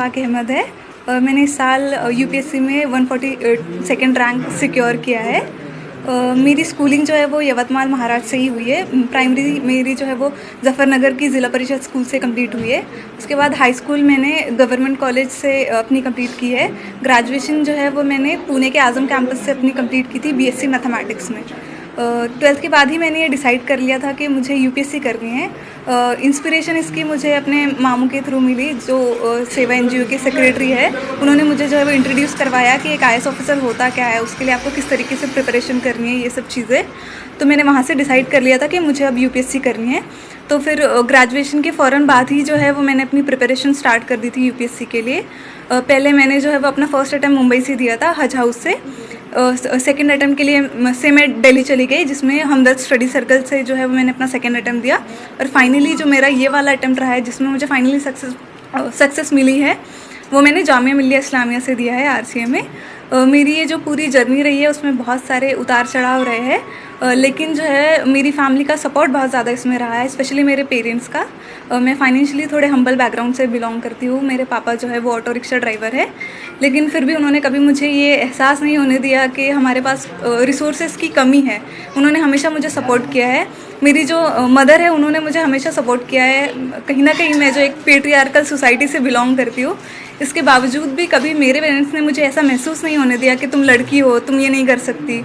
इश्तियाक अहमद है। मैंने इस साल यूपीएससी में 142nd रैंक सिक्योर किया है। मेरी स्कूलिंग जो है वो यवतमाल महाराष्ट्र से ही हुई है। प्राइमरी मेरी जो है वो जफ़रनगर की ज़िला परिषद स्कूल से कंप्लीट हुई है। उसके बाद हाई स्कूल मैंने गवर्नमेंट कॉलेज से अपनी कंप्लीट की है। ग्रेजुएशन जो है वो मैंने पुणे के आज़म कैंपस से अपनी कंप्लीट की थी बीएससी मैथमेटिक्स में। 12th के बाद ही मैंने ये डिसाइड कर लिया था कि मुझे यूपीएससी करनी है। इंस्पिरेशन इसकी मुझे अपने मामू के थ्रू मिली, जो सेवा एनजीओ के सेक्रेटरी है। उन्होंने मुझे जो है वो इंट्रोड्यूस करवाया कि एक आईएएस ऑफिसर होता क्या है, उसके लिए आपको किस तरीके से प्रिपरेशन करनी है, ये सब चीज़ें। तो मैंने वहाँ से डिसाइड कर लिया था कि मुझे अब यूपीएससी करनी है। तो फिर ग्रेजुएशन के फ़ौरन बाद ही जो है वो मैंने अपनी प्रिपरेशन स्टार्ट कर दी थी यूपीएससी के लिए। पहले मैंने जो है वो अपना फर्स्ट अटैम्प्ट मुंबई से दिया था, हज हाउस से। सेकेंड अटैम्प्ट के लिए से मैं दिल्ली चली गई, जिसमें हमदर्द स्टडी सर्कल से जो है वो मैंने अपना सेकेंड अटैम्प्ट दिया। और फाइनली जो मेरा ये वाला अटैम्प्ट रहा है, जिसमें मुझे फाइनली सक्सेस मिली है, वो मैंने जामिया मिल्लिया इस्लामिया से दिया है, आरसीए में। मेरी ये जो पूरी जर्नी रही है उसमें बहुत सारे उतार चढ़ाव रहे हैं, लेकिन जो है मेरी फैमिली का सपोर्ट बहुत ज़्यादा इसमें रहा है, स्पेशली मेरे पेरेंट्स का। मैं फाइनेंशियली थोड़े हम्बल बैकग्राउंड से बिलोंग करती हूँ। मेरे पापा जो है वो ऑटो रिक्शा ड्राइवर है, लेकिन फिर भी उन्होंने कभी मुझे ये एहसास नहीं होने दिया कि हमारे पास रिसोर्सेज की कमी है। उन्होंने हमेशा मुझे सपोर्ट किया है। मेरी जो मदर है, उन्होंने मुझे हमेशा सपोर्ट किया है। कहीं ना कहीं मैं जो एक पेट्रियार्कल सोसाइटी से बिलोंग करती हूँ, इसके बावजूद भी कभी मेरे पेरेंट्स ने मुझे ऐसा महसूस नहीं होने दिया कि तुम लड़की हो, तुम ये नहीं कर सकती।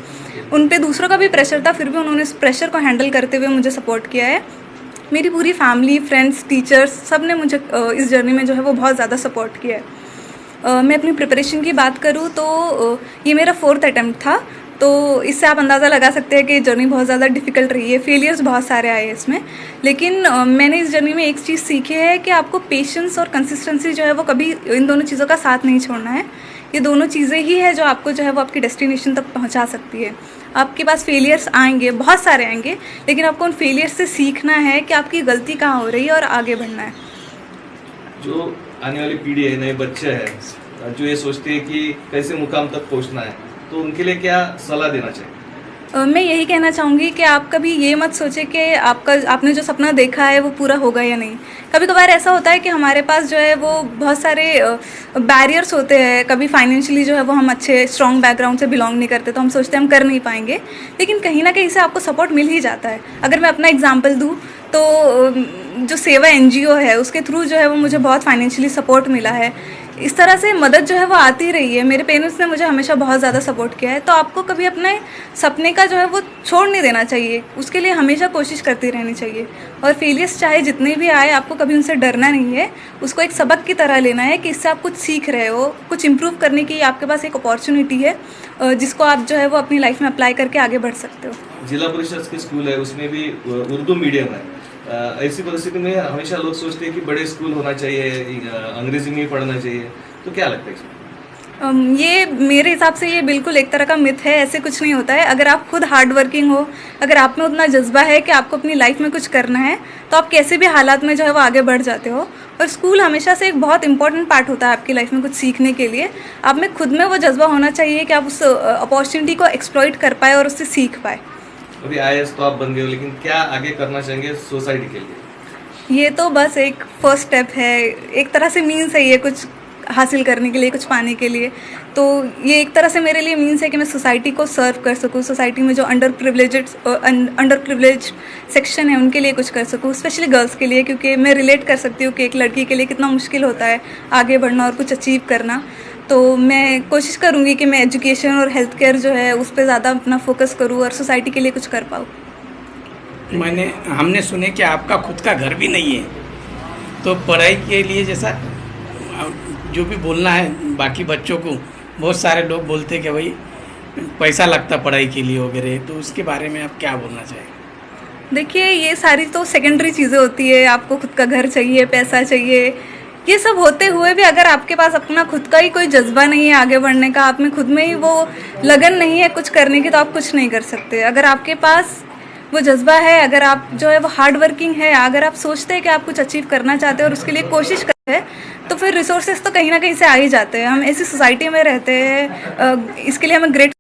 उन पे दूसरों का भी प्रेशर था, फिर भी उन्होंने इस प्रेशर को हैंडल करते हुए मुझे सपोर्ट किया है। मेरी पूरी फैमिली, फ्रेंड्स, टीचर्स, सब ने मुझे इस जर्नी में जो है वो बहुत ज़्यादा सपोर्ट किया है। मैं अपनी प्रिपरेशन की बात करूँ तो ये मेरा 4th अटैम्प्ट था, तो इससे आप अंदाज़ा लगा सकते हैं कि जर्नी बहुत ज़्यादा डिफ़िकल्ट रही है। फेलियर्स बहुत सारे आए हैं इसमें, लेकिन मैंने इस जर्नी में एक चीज़ सीखी है कि आपको पेशेंस और कंसिस्टेंसी जो है वो कभी इन दोनों चीज़ों का साथ नहीं छोड़ना है। ये दोनों चीज़ें ही है जो आपको जो है वो आपकी डेस्टिनेशन तक पहुंचा सकती है। आपके पास फेलियर्स आएंगे, बहुत सारे आएंगे, लेकिन आपको उन फेलियर्स से सीखना है कि आपकी गलती कहाँ हो रही है और आगे बढ़ना है। जो आने वाली पीढ़ी है, नए बच्चे हैं जो ये सोचते हैं कि कैसे मुकाम तक पहुंचना है, तो उनके लिए क्या सलाह देना चाहिए? मैं यही कहना चाहूँगी कि आप कभी ये मत सोचें कि आपने जो सपना देखा है वो पूरा होगा या नहीं। कभी कभार ऐसा होता है कि हमारे पास जो है वो बहुत सारे बैरियर्स होते हैं। कभी फाइनेंशियली जो है वो हम अच्छे स्ट्रॉन्ग बैकग्राउंड से बिलोंग नहीं करते, तो हम सोचते हैं हम कर नहीं पाएंगे, लेकिन कहीं ना कहीं से आपको सपोर्ट मिल ही जाता है। अगर मैं अपना एग्जाम्पल दूँ तो जो सेवा एनजीओ है, उसके थ्रू जो है वो मुझे बहुत फाइनेंशियली सपोर्ट मिला है। इस तरह से मदद जो है वो आती रही है। मेरे पेरेंट्स ने मुझे हमेशा बहुत ज़्यादा सपोर्ट किया है। तो आपको कभी अपने सपने का जो है वो छोड़ नहीं देना चाहिए, उसके लिए हमेशा कोशिश करती रहनी चाहिए। और फेलियर्स चाहे जितने भी आए, आपको कभी उनसे डरना नहीं है। उसको एक सबक की तरह लेना है कि इससे आप कुछ सीख रहे हो, कुछ इम्प्रूव करने की आपके पास एक अपॉर्चुनिटी है, जिसको आप जो है वो अपनी लाइफ में अप्लाई करके आगे बढ़ सकते हो। जिला परिषद के स्कूल है, उसमें भी उर्दू मीडियम है। ऐसी परिस्थिति में हमेशा लोग सोचते हैं कि बड़े स्कूल होना चाहिए, अंग्रेजी में ही पढ़ना चाहिए, तो क्या लगता है इसमें? ये मेरे हिसाब से ये बिल्कुल एक तरह का मिथ है। ऐसे कुछ नहीं होता है। अगर आप खुद हार्ड वर्किंग हो, अगर आप में उतना जज्बा है कि आपको अपनी लाइफ में कुछ करना है, तो आप कैसे भी हालात में जो है वो आगे बढ़ जाते हो। और स्कूल हमेशा से एक बहुत इंपॉर्टेंट पार्ट होता है आपकी लाइफ में कुछ सीखने के लिए। आप में खुद में वो जज्बा होना चाहिए कि आप उस अपॉर्चुनिटी को एक्सप्लॉइट कर पाए और उससे सीख पाए। अभी आईएएस तो आप बन गए हो, लेकिन क्या आगे करना चाहेंगे सोसाइटी के लिए? ये तो बस एक फर्स्ट स्टेप है, एक तरह से मीन्स है ये कुछ हासिल करने के लिए, कुछ पाने के लिए। तो ये एक तरह से मेरे लिए मीन्स है कि मैं सोसाइटी को सर्व कर सकूँ, सोसाइटी में जो अंडर प्रिविलेज सेक्शन है उनके लिए कुछ कर सकूँ, स्पेशली गर्ल्स के लिए, क्योंकि मैं रिलेट कर सकती हूँ कि एक लड़की के लिए कितना मुश्किल होता है आगे बढ़ना और कुछ अचीव करना। तो मैं कोशिश करूँगी कि मैं एजुकेशन और हेल्थ केयर जो है उस पर ज़्यादा अपना फोकस करूँ और सोसाइटी के लिए कुछ कर पाऊँ। हमने सुने कि आपका खुद का घर भी नहीं है, तो पढ़ाई के लिए जैसा जो भी बोलना है बाकी बच्चों को, बहुत सारे लोग बोलते हैं कि भाई पैसा लगता पढ़ाई के लिए वगैरह, तो उसके बारे में आप क्या बोलना चाहेंगे? देखिए, ये सारी तो सेकेंडरी चीज़ें होती है। आपको खुद का घर चाहिए, पैसा चाहिए, ये सब होते हुए भी अगर आपके पास अपना खुद का ही कोई जज्बा नहीं है आगे बढ़ने का, आप में खुद में ही वो लगन नहीं है कुछ करने की, तो आप कुछ नहीं कर सकते। अगर आपके पास वो जज्बा है, अगर आप जो है वो हार्ड वर्किंग है, अगर आप सोचते हैं कि आप कुछ अचीव करना चाहते हैं और उसके लिए कोशिश करते हैं, तो फिर रिसोर्सेज तो कहीं ना कहीं से आ ही जाते हैं। हम ऐसी सोसाइटी में रहते हैं, इसके लिए हमें ग्रेट